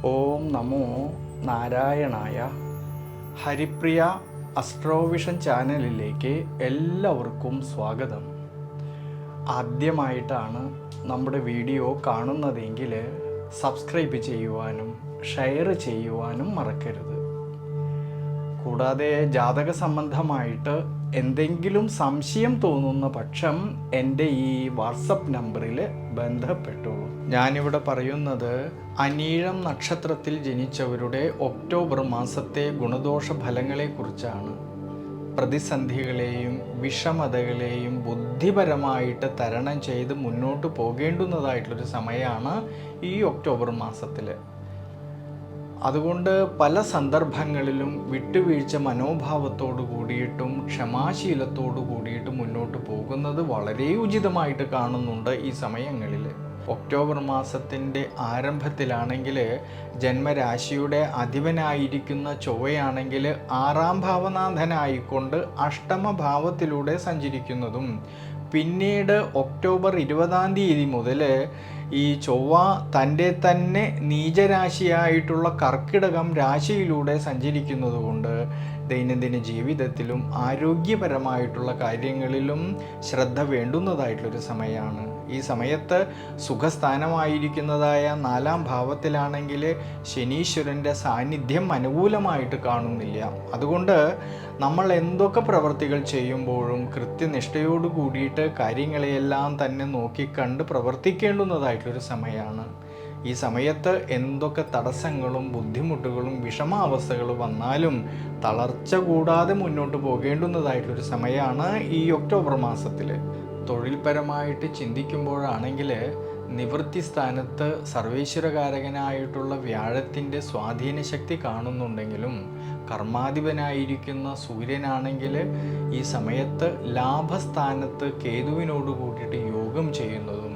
ഓം നമോ നാരായണായ. ഹരിപ്രിയ അസ്ട്രോവിഷൻ ചാനലിലേക്ക് എല്ലാവർക്കും സ്വാഗതം. ആദ്യമായിട്ടാണ് നമ്മുടെ വീഡിയോ കാണുന്നതെങ്കിൽ സബ്സ്ക്രൈബ് ചെയ്യുവാനും ഷെയർ ചെയ്യുവാനും മറക്കരുത്. കൂടാതെ ജാതക സംബന്ധമായിട്ട് എന്തെങ്കിലും സംശയം തോന്നുന്ന പക്ഷം എൻ്റെ ഈ വാട്സപ്പ് നമ്പറിൽ ബന്ധപ്പെട്ടോളൂ. ഞാനിവിടെ പറയുന്നത് അനീഴം നക്ഷത്രത്തിൽ ജനിച്ചവരുടെ ഒക്ടോബർ മാസത്തെ ഗുണദോഷ ഫലങ്ങളെക്കുറിച്ചാണ്. പ്രതിസന്ധികളെയും വിഷമതകളെയും ബുദ്ധിപരമായിട്ട് തരണം ചെയ്ത് മുന്നോട്ട് പോകേണ്ടുന്നതായിട്ടുള്ളൊരു സമയമാണ് ഈ ഒക്ടോബർ മാസത്തിൽ. അതുകൊണ്ട് പല സന്ദർഭങ്ങളിലും വിട്ടുവീഴ്ച മനോഭാവത്തോടു കൂടിയിട്ടും ക്ഷമാശീലത്തോടു കൂടിയിട്ടും മുന്നോട്ട് പോകുന്നത് വളരെ ഉചിതമായിട്ട് കാണുന്നുണ്ട് ഈ സമയങ്ങളിൽ. ഒക്ടോബർ മാസത്തിൻ്റെ ആരംഭത്തിലാണെങ്കിൽ ജന്മരാശിയുടെ അധിപനായിരിക്കുന്ന ചൊവ്വയാണെങ്കിൽ 6ാം ഭാവനാഥനായിക്കൊണ്ട് അഷ്ടമഭാവത്തിലൂടെ സഞ്ചരിക്കുന്നതും പിന്നീട് ഒക്ടോബർ 20-ാം തീയതി മുതൽ ഈ ചൊവ്വ തൻ്റെ തന്നെ നീചരാശിയായിട്ടുള്ള കർക്കിടകം രാശിയിലൂടെ സഞ്ചരിക്കുന്നത് കൊണ്ട് ദൈനംദിന ജീവിതത്തിലും ആരോഗ്യപരമായിട്ടുള്ള കാര്യങ്ങളിലും ശ്രദ്ധ വേണ്ടുന്നതായിട്ടുള്ളൊരു സമയമാണ്. ഈ സമയത്ത് സുഖസ്ഥാനമായിരിക്കുന്നതായ 4ാം ഭാവത്തിലാണെങ്കിൽ ശനീശ്വരൻ്റെ സാന്നിധ്യം അനുകൂലമായിട്ട് കാണുന്നില്ല. അതുകൊണ്ട് നമ്മൾ എന്തൊക്കെ പ്രവൃത്തികൾ ചെയ്യുമ്പോഴും കൃത്യനിഷ്ഠയോട് കൂടിയിട്ട് കാര്യങ്ങളെയെല്ലാം തന്നെ നോക്കിക്കണ്ട് പ്രവർത്തിക്കേണ്ടുന്നതായിട്ടൊരു സമയമാണ്. ഈ സമയത്ത് എന്തൊക്കെ തടസ്സങ്ങളും ബുദ്ധിമുട്ടുകളും വിഷമാവസ്ഥകളും വന്നാലും തളർച്ച കൂടാതെ മുന്നോട്ട് പോകേണ്ടുന്നതായിട്ടൊരു സമയമാണ് ഈ ഒക്ടോബർ മാസത്തിൽ. തൊഴിൽപരമായിട്ട് ചിന്തിക്കുമ്പോഴാണെങ്കിൽ നിവൃത്തി സ്ഥാനത്ത് സർവേശ്വരകാരകനായിട്ടുള്ള വ്യാഴത്തിൻ്റെ സ്വാധീന ശക്തി കാണുന്നുണ്ടെങ്കിലും കർമാധിപനായിരിക്കുന്ന സൂര്യനാണെങ്കിൽ ഈ സമയത്ത് ലാഭസ്ഥാനത്ത് കേതുവിനോട് കൂടിയിട്ട് യോഗം ചെയ്യുന്നതും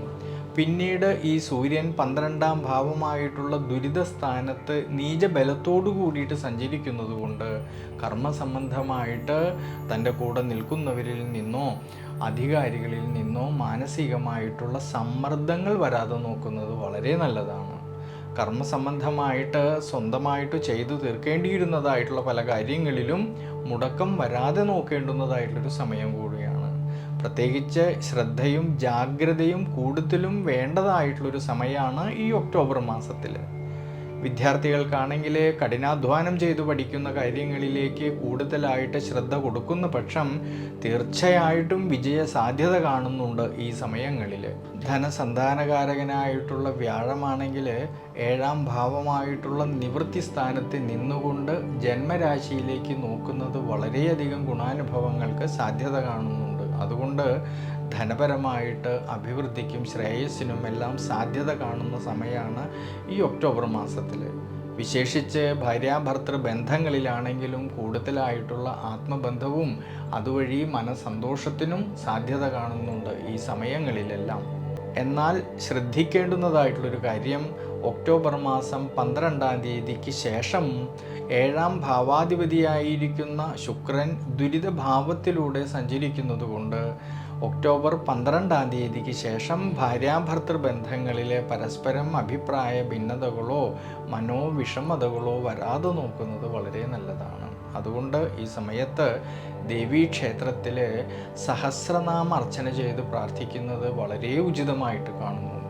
പിന്നീട് ഈ സൂര്യൻ 12ാം ഭാവമായിട്ടുള്ള ദുരിതസ്ഥാനത്ത് നീചബലത്തോടു കൂടിയിട്ട് സഞ്ചരിക്കുന്നത് കൊണ്ട് കർമ്മസംബന്ധമായിട്ട് തൻ്റെ കൂടെ നിൽക്കുന്നവരിൽ നിന്നോ അധികാരികളിൽ നിന്നോ മാനസികമായിട്ടുള്ള സമ്മർദ്ദങ്ങൾ വരാതെ നോക്കുന്നത് വളരെ നല്ലതാണ്. കർമ്മസംബന്ധമായിട്ട് സ്വന്തമായിട്ട് ചെയ്തു തീർക്കേണ്ടിയിരുന്നതായിട്ടുള്ള പല കാര്യങ്ങളിലും മുടക്കം വരാതെ നോക്കേണ്ടുന്നതായിട്ടുള്ളൊരു സമയം കൂടിയാണ്. പ്രത്യേകിച്ച് ശ്രദ്ധയും ജാഗ്രതയും കൂടുതലും വേണ്ടതായിട്ടുള്ളൊരു സമയമാണ് ഈ ഒക്ടോബർ മാസത്തിൽ. വിദ്യാർത്ഥികൾക്കാണെങ്കിൽ കഠിനാധ്വാനം ചെയ്തു പഠിക്കുന്ന കാര്യങ്ങളിലേക്ക് കൂടുതലായിട്ട് ശ്രദ്ധ കൊടുക്കുന്ന പക്ഷം തീർച്ചയായിട്ടും വിജയ സാധ്യത കാണുന്നുണ്ട് ഈ സമയങ്ങളിൽ. ധനസന്താനകാരകനായിട്ടുള്ള വ്യാഴമാണെങ്കിൽ 7ാം ഭാവമായിട്ടുള്ള നിവൃത്തി സ്ഥാനത്ത് നിന്നുകൊണ്ട് ജന്മരാശിയിലേക്ക് നോക്കുന്നത് വളരെയധികം ഗുണാനുഭവങ്ങൾക്ക് സാധ്യത കാണുന്നുണ്ട്. അതുകൊണ്ട് ധനപരമായിട്ട് അഭിവൃദ്ധിക്കും ശ്രേയസ്സിനും എല്ലാം സാധ്യത കാണുന്ന സമയമാണ് ഈ ഒക്ടോബർ മാസത്തിൽ. വിശേഷിച്ച് ഭാര്യാഭർത്തൃ ബന്ധങ്ങളിലാണെങ്കിലും കൂടുതലായിട്ടുള്ള ആത്മബന്ധവും അതുവഴി മനസന്തോഷത്തിനും സാധ്യത കാണുന്നുണ്ട് ഈ സമയങ്ങളിലെല്ലാം. എന്നാൽ ശ്രദ്ധിക്കേണ്ടുന്നതായിട്ടുള്ളൊരു കാര്യം, ഒക്ടോബർ മാസം 12-ാം തീയതിക്ക് ശേഷം 7ാം ഭാവാധിപതിയായിരിക്കുന്ന ശുക്രൻ ദുരിതഭാവത്തിലൂടെ സഞ്ചരിക്കുന്നത് കൊണ്ട് ഒക്ടോബർ 12-ാം തീയതിക്ക് ശേഷം ഭാര്യാഭർത്തൃ ബന്ധങ്ങളിലെ പരസ്പരം അഭിപ്രായ ഭിന്നതകളോ മനോവിഷമതകളോ വരാതെ നോക്കുന്നത് വളരെ നല്ലതാണ്. അതുകൊണ്ട് ഈ സമയത്ത് ദേവീക്ഷേത്രത്തിൽ സഹസ്രനാമ അർച്ചന ചെയ്ത് പ്രാർത്ഥിക്കുന്നത് വളരെ ഉചിതമായിട്ട് കാണുന്നു.